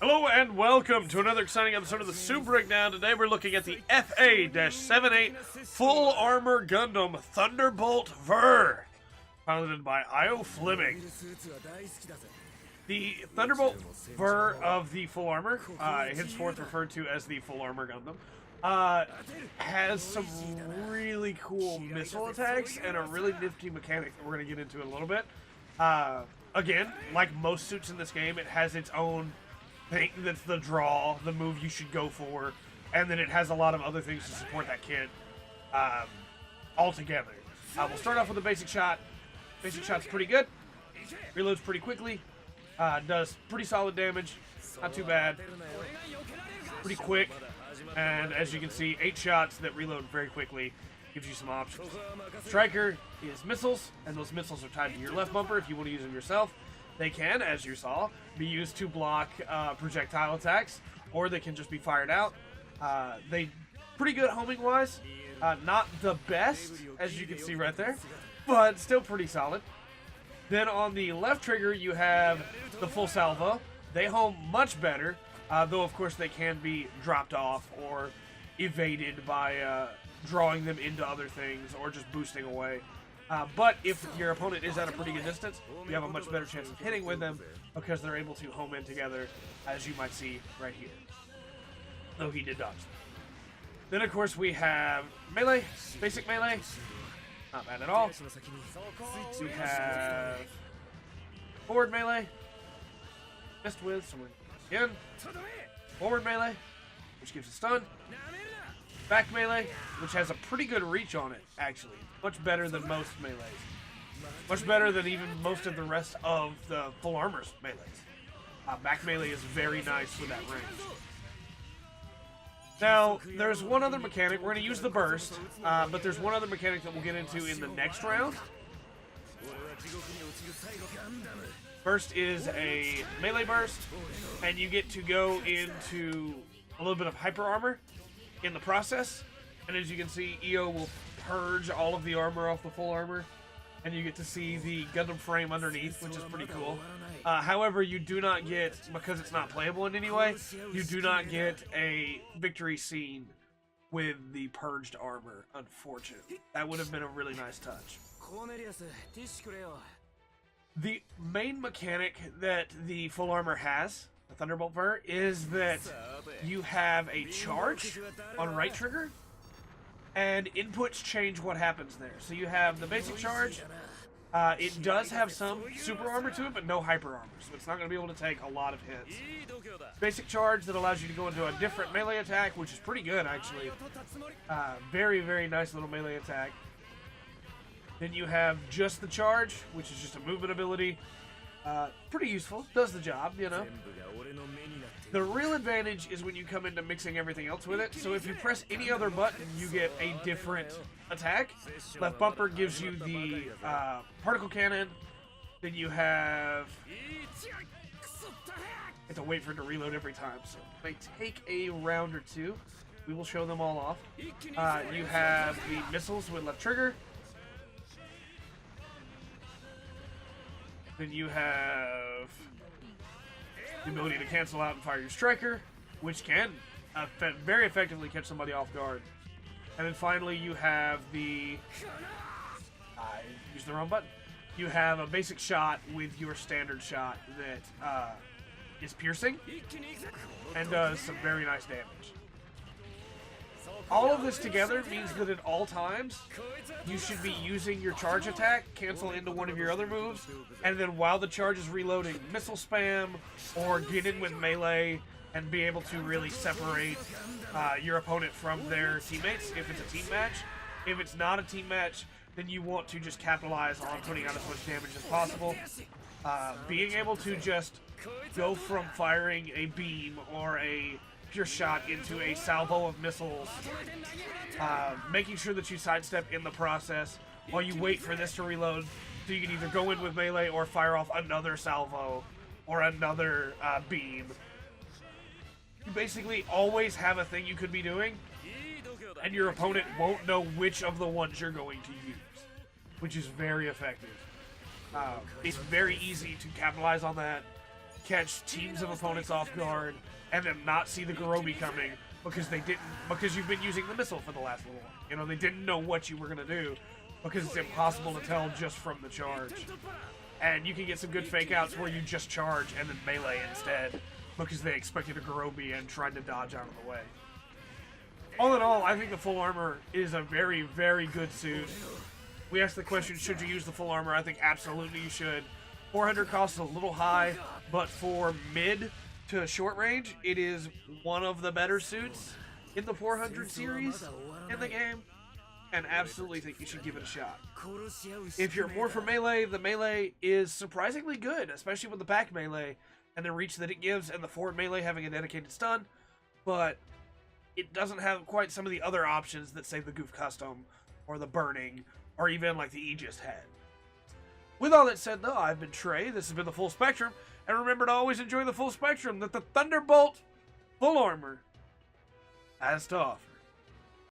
Hello and welcome to another exciting episode of the Soup Breakdown. Today we're looking at the FA-78 Full Armor Gundam Thunderbolt Ver, piloted by Io Fleming. The Thunderbolt Ver of the Full Armor, henceforth referred to as the Full Armor Gundam, has some really cool missile attacks and a really nifty mechanic that we're going to get into in a little bit. Again, like most suits in this game, it has its own thing that's the draw, the move you should go for, and then it has a lot of other things to support that kit all together. We'll start off with a basic shot. Basic shot's pretty good. Reloads pretty quickly. Does pretty solid damage. Not too bad. Pretty quick. And as you can see, 8 shots that reload very quickly. Gives you some options. Striker is missiles, and those missiles are tied to your left bumper if you want to use them yourself. They can, as you saw, be used to block projectile attacks, or they can just be fired out. They pretty good homing-wise. Not the best, as you can see right there, but still pretty solid. Then on the left trigger, you have the full salvo. They home much better, though of course they can be dropped off or evaded by drawing them into other things or just boosting away. But if your opponent is at a pretty good distance, you have a much better chance of hitting with them because they're able to home in together, as you might see right here. Though he did dodge. Then, of course, we have melee, basic melee. Not bad at all. We have forward melee. Missed with, so we're again. Forward melee, which gives a stun. Back melee, which has a pretty good reach on it, actually. Much better than most melees. Much better than even most of the rest of the full armor's melees. Back melee is very nice with that range. Now, there's one other mechanic. We're going to use the burst, but there's one other mechanic that we'll get into in the next round. Burst is a melee burst, and you get to go into a little bit of hyper armor in the process, and as you can see, EO will purge all of the armor off the full armor, and you get to see the Gundam frame underneath, which is pretty cool. However, you do not get, because it's not playable in any way, you do not get a victory scene with the purged armor, unfortunately. That would have been a really nice touch. The main mechanic that the full armor has, the Thunderbolt Ver, is that you have a charge on right trigger, and inputs change what happens there. So you have the basic charge. It does have some super armor to it, but no hyper armor, so it's not going to be able to take a lot of hits. Basic charge that allows you to go into a different melee attack, which is pretty good, actually. Very, very nice little melee attack. Then you have just the charge, which is just a movement ability. Pretty useful, does the job, you know. The real advantage is when you come into mixing everything else with it. So if you press any other button, you get a different attack. Left bumper gives you the particle cannon. Then you have... You have to wait for it to reload every time, so it may take a round or two. We will show them all off. You have the missiles with left trigger. Then you have the ability to cancel out and fire your striker, which can very effectively catch somebody off guard. And then finally you have the... I used the wrong button. You have a basic shot with your standard shot that is piercing and does some very nice damage. All of this together means that at all times, you should be using your charge attack, cancel into one of your other moves, and then while the charge is reloading, missile spam, or get in with melee, and be able to really separate your opponent from their teammates if it's a team match. If it's not a team match, then you want to just capitalize on putting out as much damage as possible. Being able to just go from firing a beam or a pure shot into a salvo of missiles, making sure that you sidestep in the process while you wait for this to reload, so you can either go in with melee or fire off another salvo or another beam. You basically always have a thing you could be doing, and your opponent won't know which of the ones you're going to use, which is very effective. It's very easy to capitalize on that. catch teams of opponents off guard and then not see the Garobi coming because you've been using the missile for the last little while. You know, they didn't know what you were going to do because it's impossible to tell just from the charge. And you can get some good fake outs where you just charge and then melee instead because they expected a Garobi and tried to dodge out of the way. All in all, I think the full armor is a very, very good suit. We asked the question, should you use the full armor? I think absolutely you should. 400 costs a little high, but for mid to short range, it is one of the better suits in the 400 series in the game, and absolutely think you should give it a shot. If you're more for melee, the melee is surprisingly good, especially with the back melee and the reach that it gives, and the forward melee having a dedicated stun, but it doesn't have quite some of the other options that, say, the Goof Custom, or the Burning, or even, like, the Aegis had. With all that said, though, I've been Trey, this has been the Full Spectrum, and remember to always enjoy the full spectrum, that the Thunderbolt full armor has to offer.